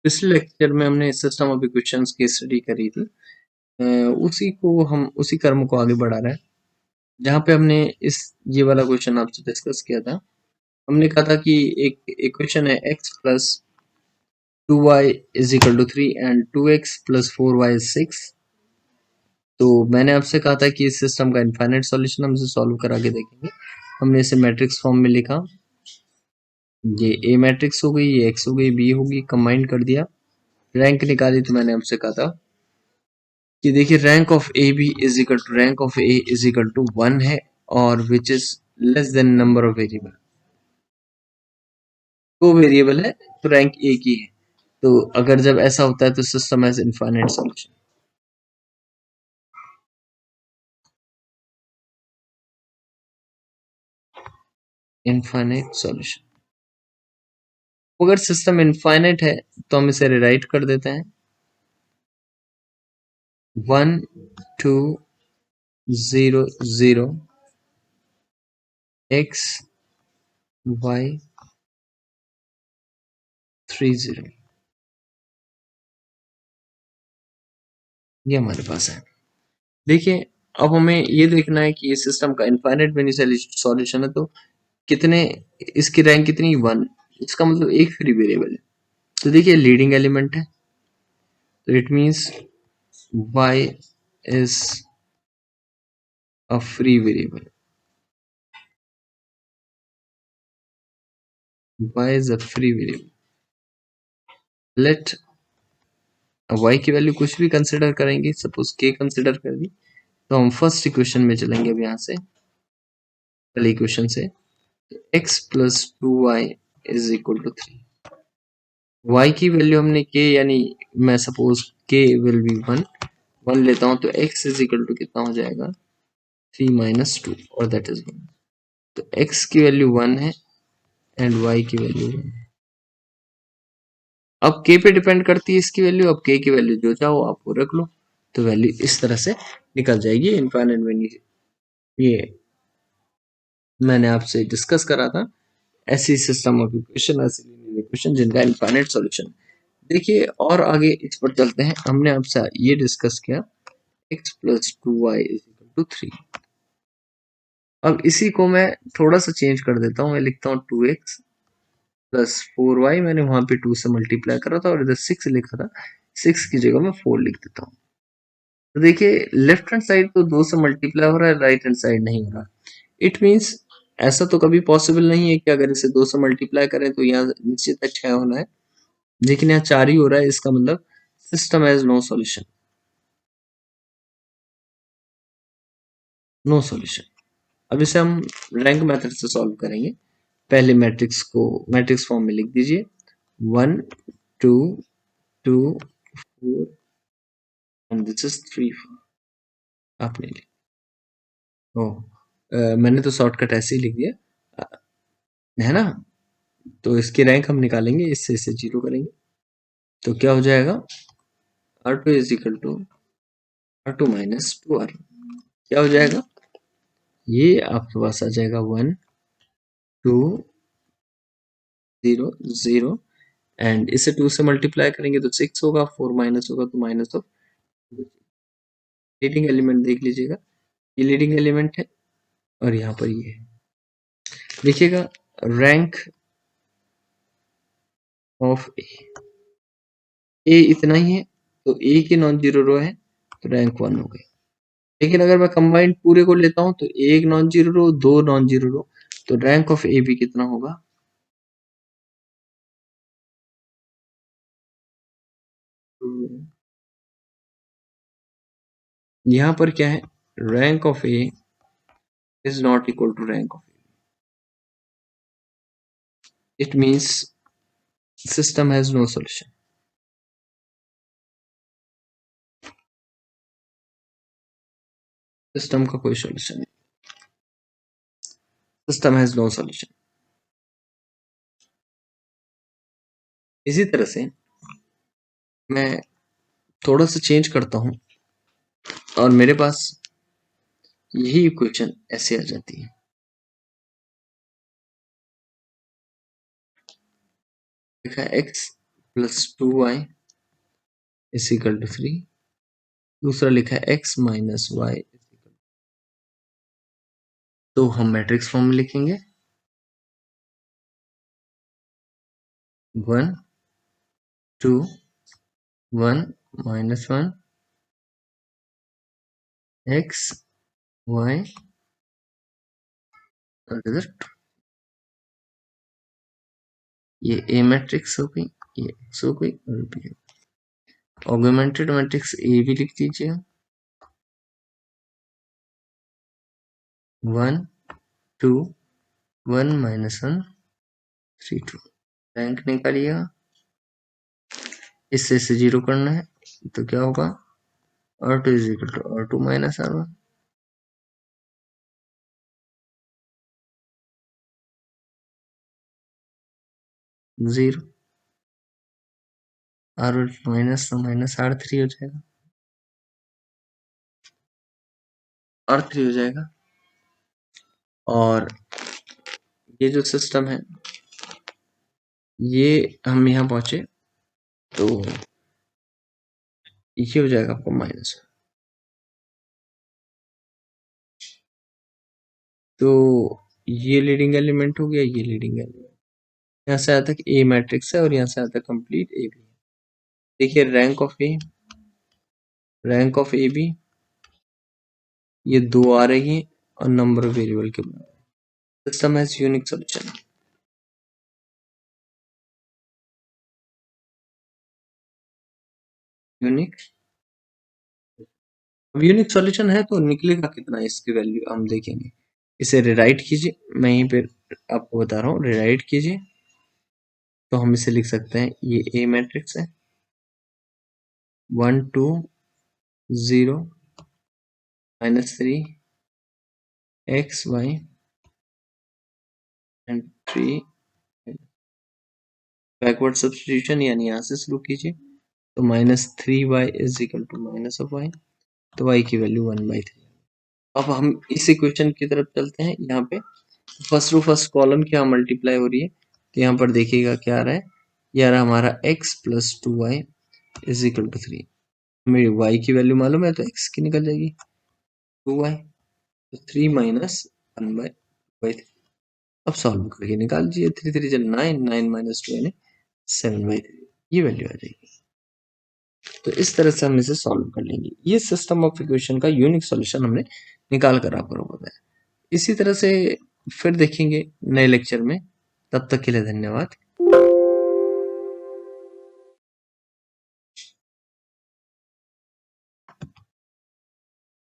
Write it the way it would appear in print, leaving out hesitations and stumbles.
पिछले लेक्चर में हमने सिस्टम ऑफ इक्वेशंस की स्टडी करी थी। उसी क्रम को आगे बढ़ा रहे हैं, जहाँ पे हमने ये वाला क्वेश्चन आपसे डिस्कस किया था। हमने कहा था कि एक इक्वेशन है x plus 2y is equal to 3 and 2x plus 4y is 6। तो मैंने आपसे कहा था कि इस सिस्टम का इनफाइनाइट सॉल्यूशन हम इसे सॉल्व करा के देखेंगे। हमने इसे मैट्रिक्स फॉर्म में लिखा, ये ए मैट्रिक्स हो गई, ये x हो गई, b होगी, कंबाइन कर दिया, रैंक निकाली। तो मैंने आपसे कहा था कि देखिए rank of A B is equal to rank of A is equal to 1 है, और which is less than number of variable. दो वेरिएबल है तो रैंक ए की है। तो अगर जब ऐसा होता है तो system has infinite solution. Infinite solution. अगर सिस्टम इनफाइनाइट है तो हम इसे रिराइट कर देते हैं 1 2 0 0 x y 3 0। ये हमारे पास है। देखिए अब हमें ये देखना है कि ये सिस्टम का इनफाइनाइट बेनिफिशियल सॉल्यूशन है, तो कितने, इसकी रैंक कितनी, 1। इसका मतलब एक फ्री वेरिएबल है। तो देखिए लीडिंग एलिमेंट है, तो it means y is a free variable. y is a free variable. Let y की वैल्यू कुछ भी कंसिडर करेंगे, सपोज k कंसिडर कर दी, तो हम फर्स्ट इक्वेशन में चलेंगे। अब यहाँ से पहले इक्वेशन से x plus 2y is equal to 3। y की वैल्यू हमने k, यानी मैं सपोज k विल बी 1 लेता हूं, तो x इज इक्वल टू कितना हो जाएगा, 3 माइनस 2, और दैट इज 1। तो x की वैल्यू 1 है एंड y की वैल्यू 1 है। अब k पे डिपेंड करती है इसकी वैल्यू। अब k की वैल्यू जो चाहो आप वो रख लो, तो वैल्यू इस तरह से निकल जाएगी इनफाइनाइट वैल्यू। ये मैंने आपसे डिस्कस करा था। ऐसी सिस्टम ऑफ इक्वेशन, ऐसी लीनियर इक्वेशन जिनका इनफाइनाइट सॉल्यूशन। देखिए और आगे इस पर चलते हैं। हमने आपसे ये डिस्कस किया x plus 2y is equal to 3। अब इसी को मैं थोड़ा सा चेंज कर देता हूँ। मैं लिखता हूँ 2x प्लस 4y। मैंने वहां पे 2 से मल्टीप्लाई करा था और इधर 6 लिखा था, 6 की जगह मैं 4 लिख देता हूँ। तो देखिए लेफ्ट हैंड साइड तो 2 से मल्टीप्लाई हो रहा है, राइट हैंड साइड नहीं हो रहा। इट मीन्स ऐसा तो कभी पॉसिबल नहीं है कि अगर इसे 2 से मल्टीप्लाई करें तो यहाँ नीचे तक 6 होना है, लेकिन यहाँ 4 ही हो रहा है। इसका मतलब system has no solution, no solution. अब इसे हम रैंक मेथड से सॉल्व करेंगे। पहले मैट्रिक्स को मैट्रिक्स फॉर्म में लिख दीजिए, 1 2 2 4 एंड दिस इज 3 4। आपने लिख, मैंने तो शॉर्टकट ऐसे ही लिख दिया, है ना। तो इसकी रैंक हम निकालेंगे, इससे इसे 0 करेंगे, तो क्या हो जाएगा, R2 is equal to R2 minus 2R। क्या हो जाएगा, ये आपके पास आ जाएगा 1 2 0 0, एंड इसे 2 से मल्टीप्लाई करेंगे तो 6 होगा, 4 माइनस होगा तो माइनस ऑफ। लीडिंग एलिमेंट देख लीजिएगा, ये लीडिंग एलिमेंट है और यहाँ पर ये है। देखिएगा रैंक ऑफ ए इतना ही है, तो ए की नॉन जीरो रो है, तो रैंक 1 हो गई। लेकिन अगर मैं कंबाइंड पूरे को लेता हूं तो एक नॉन जीरो रो, दो नॉन जीरो रो, तो रैंक ऑफ ए बी कितना होगा, यहाँ पर क्या है, rank of A is not equal to rank of A. It means system has no solution. System का कोई सॉल्यूशन नहीं, सिस्टम हैज नो सॉल्यूशन। इसी तरह से मैं थोड़ा सा चेंज करता हूं और मेरे पास यही इक्वेशन ऐसे आ जाती है। देखा x plus 2y is equal to 3। दूसरा लिखा है x माइनस वाई, तो हम मैट्रिक्स फॉर्म में लिखेंगे 1 2 1 माइनस 1 x y ये ए मैट्रिक्स हो गई, ये x हो गई और b। ऑगमेंटेड मैट्रिक्स ए भी लिख दीजिए 1 2 1 माइनस 1 3 2। रैंक निकालिएगा, इससे से जीरो करना है तो क्या होगा R2 is equal to R2 minus R1। Zero, R1 minus तो माइनस R3 हो जाएगा, R3 हो जाएगा। और ये जो सिस्टम है ये हम यहाँ पहुंचे तो ये हो जाएगा आपको माइनस। तो ये लीडिंग एलिमेंट हो गया, ये लीडिंग एलिमेंट, यहाँ से आया तक ए मैट्रिक्स है और यहाँ से आया तक कंप्लीट ए बी। देखिए रैंक ऑफ ए बी ये 2 आ रही है और नंबर ऑफ वेरिएबल के बराबर। System has unique solution. Unique, अब यूनिक सॉल्यूशन है तो निकलेगा कितना इसकी वैल्यू हम देखेंगे। इसे रिराइट कीजिए, मैं यहीं पे आपको बता रहा हूँ, रिराइट कीजिए तो हम इसे लिख सकते हैं, ये ए मैट्रिक्स है 1 2 0 minus 3 x y and 3। Backward substitution यानी यहाँ से शुरू कीजिए तो minus 3y is equal to minus of y, तो y की वैल्यू 1/3। अब हम इस इक्वेशन की तरफ चलते हैं। यहाँ पे फर्स्ट टू फर्स्ट कॉलम की यहाँ मल्टीप्लाई हो रही है तो यहाँ पर देखिएगा क्या आ रहा है, ये आ रहा है हमारा x plus 2y is equal to 3। मेरी y की वैल्यू मालूम है तो x की निकल जाएगी 2y, तो 3 माइनस 1/3। अब सॉल्व करके निकाल दीजिए, 3 3 जा 9, 9 माइनस 2 यानी 7/3, ये वैल्यू आ जाएगी। तो इस तरह से हम इसे सॉल्व कर लेंगे। ये सिस्टम ऑफ इक्वेशन का यूनिक सॉल्यूशन हमने निकाल कर आपको बताया। इसी तरह से फिर देखेंगे नए लेक्चर में, तब तक के लिए धन्यवाद।